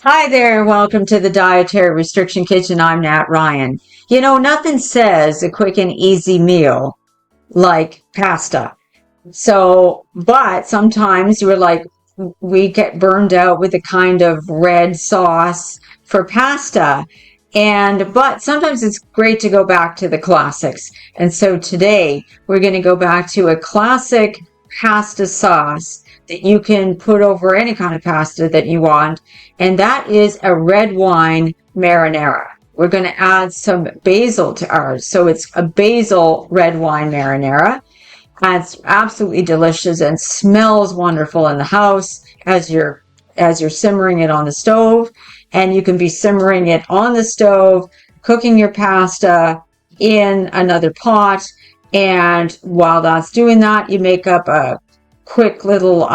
Hi there, welcome to the Dietary Restriction Kitchen. I'm Nat Ryan. Nothing says a quick and easy meal like pasta. But sometimes we get burned out with a kind of red sauce for pasta. But sometimes it's great to go back to the classics. And so today we're going to go back to a classic pasta sauce that you can put over any kind of pasta that you want. And that is a red wine marinara. We're going to add some basil to ours. So it's a basil red wine marinara. And it's absolutely delicious and smells wonderful in the house as you're simmering it on the stove. And you can be simmering it on the stove, cooking your pasta in another pot. And while that's doing that, you make up a quick little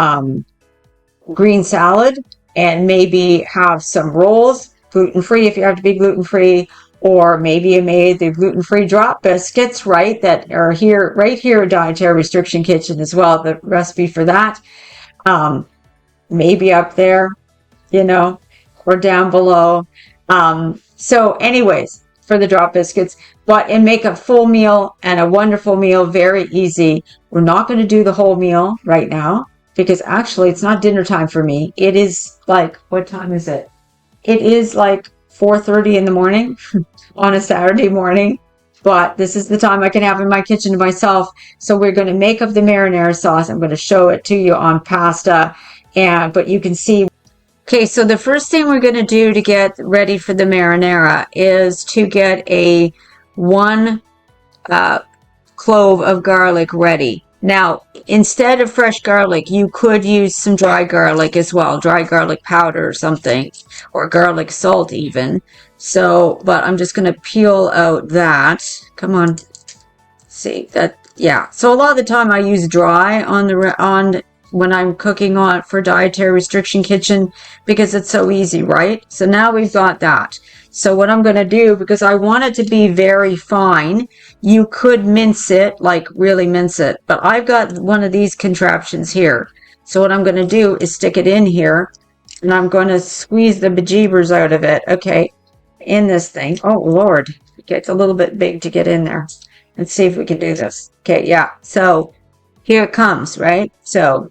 green salad and maybe have some rolls, gluten-free if you have to be gluten-free, or maybe you made the gluten-free drop biscuits, right, that are here, right here at Dietary Restriction Kitchen as well, the recipe for that. Maybe up there, or down below. So anyways, for the drop biscuits, and make a full meal and a wonderful meal, very easy. We're not going to do the whole meal right now because actually it's not dinner time for me. It is like, what time is it? It is like 4:30 in the morning on a Saturday morning, but this is the time I can have in my kitchen to myself. So we're going to make up the marinara sauce. I'm going to show it to you on pasta, but you can see. Okay, so the first thing we're going to do to get ready for the marinara is to get a 1 clove of garlic ready. Now, instead of fresh garlic, you could use some dry garlic as well, dry garlic powder or something, or garlic salt even. So, but I'm just going to peel out that. Come on. See that? Yeah. So a lot of the time I use dry on when I'm cooking on for Dietary Restriction Kitchen because it's so easy, right? So now we've got that. So what I'm going to do, because I want it to be very fine, you could mince it, like really mince it. But I've got one of these contraptions here. So what I'm going to do is stick it in here, and I'm going to squeeze the bejeebers out of it. Okay, in this thing. Oh, Lord. It's a little bit big to get in there. Let's see if we can do this. Okay, yeah. So here it comes, right? So,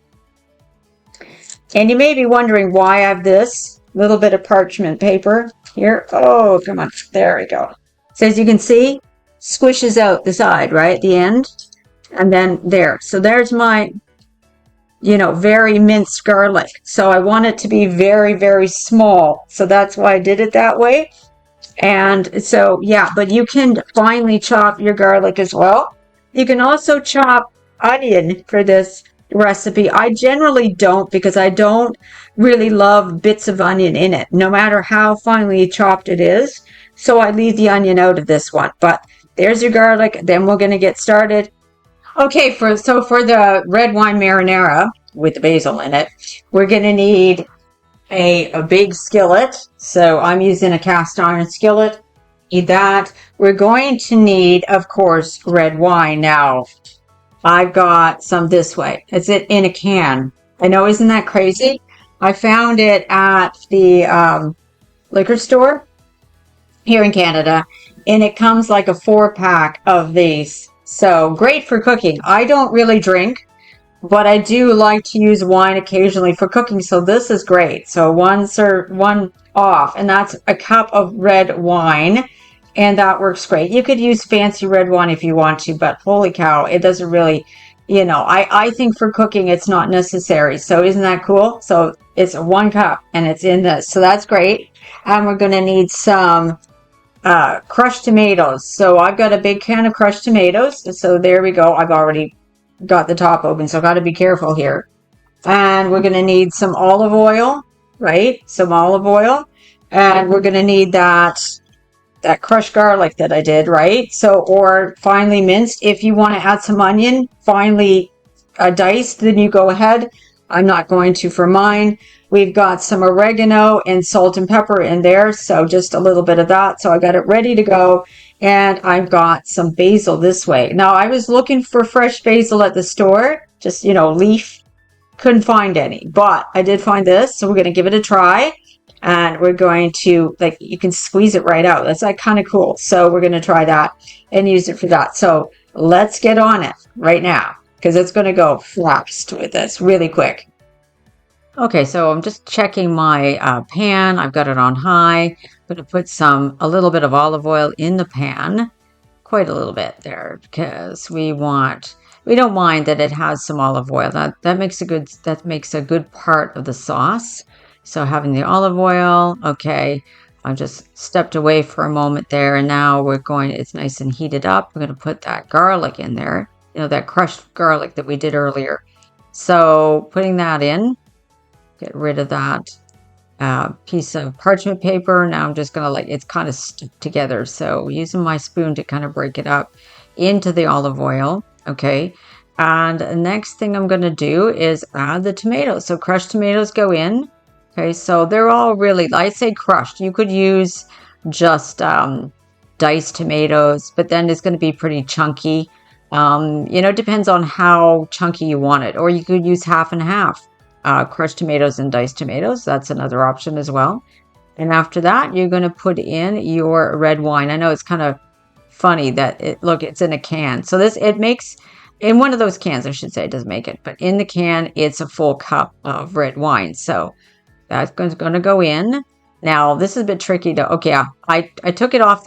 and you may be wondering why I have this little bit of parchment paper here. Oh, come on. There we go. So as you can see, squishes out the side, right? At the end. And then there. So there's my, very minced garlic. So I want it to be very, very small. So that's why I did it that way. And so, yeah, but you can finely chop your garlic as well. You can also chop onion for this recipe. I generally don't because I don't really love bits of onion in it, no matter how finely chopped it is. So I leave the onion out of this one. But there's your garlic. Then we're going to get started. Okay, for the red wine marinara with the basil in it, we're going to need a big skillet. So I'm using a cast iron skillet. Need that. We're going to need, of course, red wine. Now, I've got some this way. It's in a can. I know, isn't that crazy? I found it at the liquor store here in Canada, and it comes like a 4-pack of these. So great for cooking. I don't really drink, but I do like to use wine occasionally for cooking, so this is great. So one off, and that's a cup of red wine, and that works great. You could use fancy red wine if you want to, but holy cow, it doesn't really, I think for cooking it's not necessary. So isn't that cool? So it's 1 cup, and it's in this, so that's great. And we're going to need some crushed tomatoes. So I've got a big can of crushed tomatoes, so there we go. I've already got the top open, so I've got to be careful here. And we're going to need some olive oil, right? Some olive oil. And we're going to need that crushed garlic that I did, right? So, or finely minced. If you want to add some onion, finely diced, then you go ahead. I'm not going to for mine. We've got some oregano and salt and pepper in there, so just a little bit of that. So I got it ready to go. And I've got some basil this way. Now, I was looking for fresh basil at the store, just, leaf. Couldn't find any, but I did find this, so we're going to give it a try. and we're going to, like, you can squeeze it right out. That's like kind of cool. So we're going to try that and use it for that. So let's get on it right now, because it's going to go fast with this really quick. Okay, so I'm just checking my pan. I've got it on high. I'm going to put a little bit of olive oil in the pan, quite a little bit there, because we don't mind that it has some olive oil. That makes a good part of the sauce. So having the olive oil, okay. I just stepped away for a moment there, and now it's nice and heated up. We're going to put that garlic in there, that crushed garlic that we did earlier. So putting that in. Get rid of that piece of parchment paper. Now I'm just going to it's kind of stuck together. So using my spoon to kind of break it up into the olive oil. Okay. And the next thing I'm going to do is add the tomatoes. So crushed tomatoes go in. Okay. So they're all really, I'd say crushed. You could use just diced tomatoes, but then it's going to be pretty chunky. It depends on how chunky you want it. Or you could use half and half. Crushed tomatoes and diced tomatoes. That's another option as well. And after that, you're going to put in your red wine. I know it's kind of funny that it's in a can. So it makes, in one of those cans, I should say, it doesn't make it, but in the can, it's a full cup of red wine. So that's going to go in. Now, this is a bit tricky to, okay, I took it off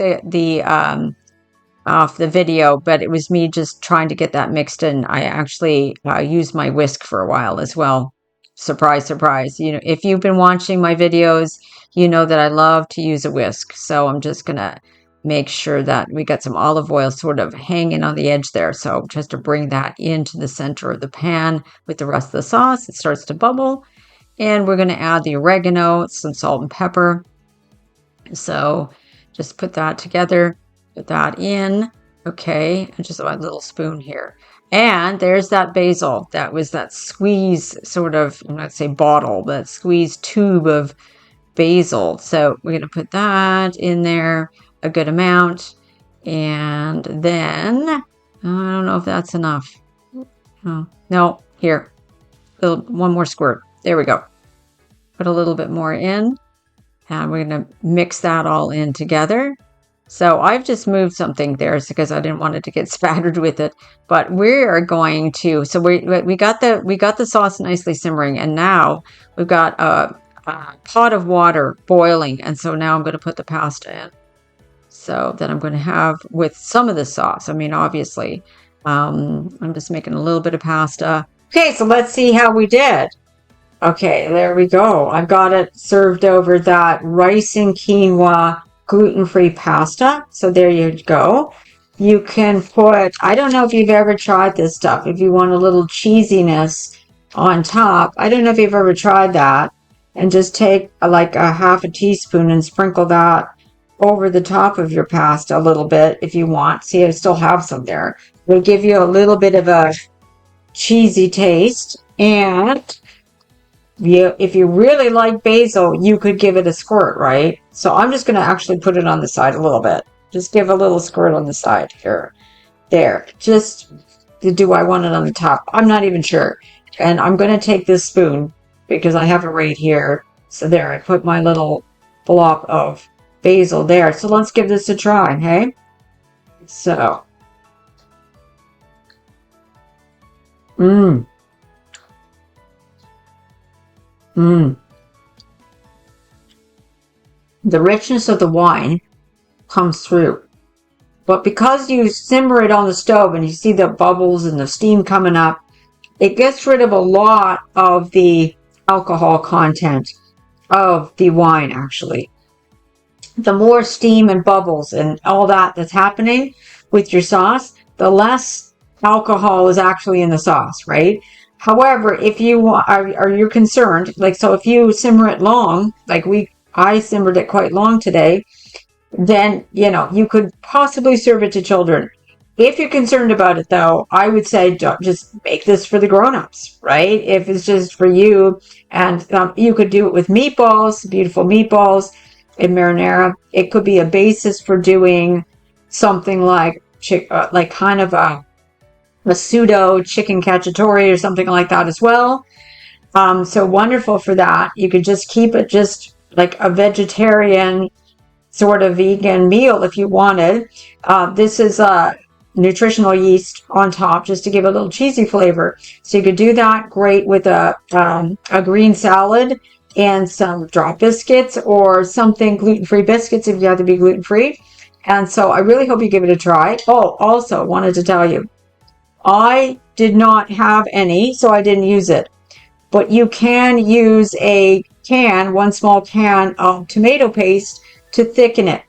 off the video, but it was me just trying to get that mixed in. I actually used my whisk for a while as well. Surprise, surprise. If you've been watching my videos, you know that I love to use a whisk. So I'm just going to make sure that we got some olive oil sort of hanging on the edge there. So just to bring that into the center of the pan with the rest of the sauce, it starts to bubble. And we're going to add the oregano, some salt and pepper. So just put that together, put that in. Okay, and just a little spoon here. And there's that basil. That was that squeeze sort of, I'm not say bottle, but squeeze tube of basil. So we're going to put that in there, a good amount. And then, I don't know if that's enough. Oh, no, here, one more squirt. There we go. Put a little bit more in. And we're going to mix that all in together. So I've just moved something there because I didn't want it to get spattered with it. But we are going to, so we got the sauce nicely simmering, and now we've got a pot of water boiling, and so now I'm going to put the pasta in. So that I'm going to have with some of the sauce. I mean, obviously, I'm just making a little bit of pasta. Okay, so let's see how we did. Okay, there we go. I've got it served over that rice and quinoa gluten-free pasta. So there you go. You can put, I don't know if you've ever tried this stuff, if you want a little cheesiness on top. I don't know if you've ever tried that. And just take like a half a teaspoon and sprinkle that over the top of your pasta a little bit if you want. See, I still have some there. It'll give you a little bit of a cheesy taste. And if you really like basil, you could give it a squirt, right? So I'm just going to actually put it on the side a little bit. Just give a little squirt on the side here. There. Just, do I want it on the top? I'm not even sure. And I'm going to take this spoon because I have it right here. So there, I put my little blob of basil there. So let's give this a try, hey? So. Mmm. The richness of the wine comes through. But because you simmer it on the stove and you see the bubbles and the steam coming up, it gets rid of a lot of the alcohol content of the wine, actually. The more steam and bubbles and all that's happening with your sauce, the less alcohol is actually in the sauce, right? However, if you are you're concerned, like, so if you simmer it long, like I simmered it quite long today, then, you could possibly serve it to children. If you're concerned about it, though, I would say just make this for the grown-ups, right? If it's just for you, and you could do it with meatballs, beautiful meatballs in marinara. It could be a basis for doing something like kind of a pseudo chicken cacciatore or something like that as well. So wonderful for that. You could just keep it just like a vegetarian sort of vegan meal if you wanted. This is nutritional yeast on top just to give a little cheesy flavor. So you could do that great with a green salad and some drop biscuits or something gluten-free biscuits if you have to be gluten-free. And so I really hope you give it a try. Oh, also wanted to tell you, I did not have any, so I didn't use it. But you can use one small can of tomato paste to thicken it.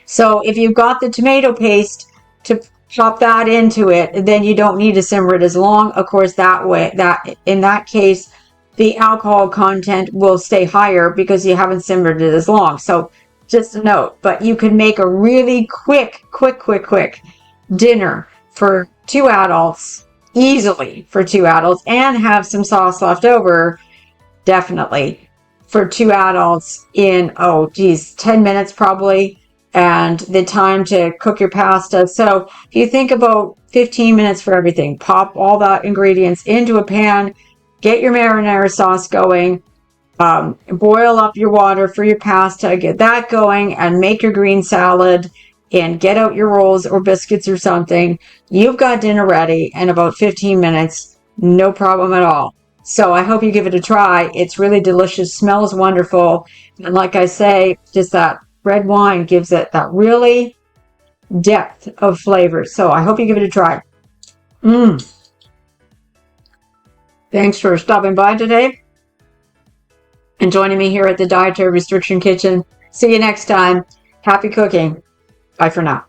So if you've got the tomato paste, to chop that into it, then you don't need to simmer it as long. Of course, in that case, the alcohol content will stay higher because you haven't simmered it as long. So just a note, but you can make a really quick dinner for 2 adults, easily for 2 adults, and have some sauce left over, definitely, for 2 adults in, 10 minutes probably, and the time to cook your pasta. So if you think about 15 minutes for everything, pop all the ingredients into a pan, get your marinara sauce going, boil up your water for your pasta, get that going, and make your green salad, and get out your rolls or biscuits or something. You've got dinner ready in about 15 minutes, no problem at all. So I hope you give it a try. It's really delicious, smells wonderful, and like I say, just that red wine gives it that really depth of flavor. So I hope you give it a try. Thanks for stopping by today and joining me here at the Dietary Restriction Kitchen. See you next time. Happy cooking. Bye for now.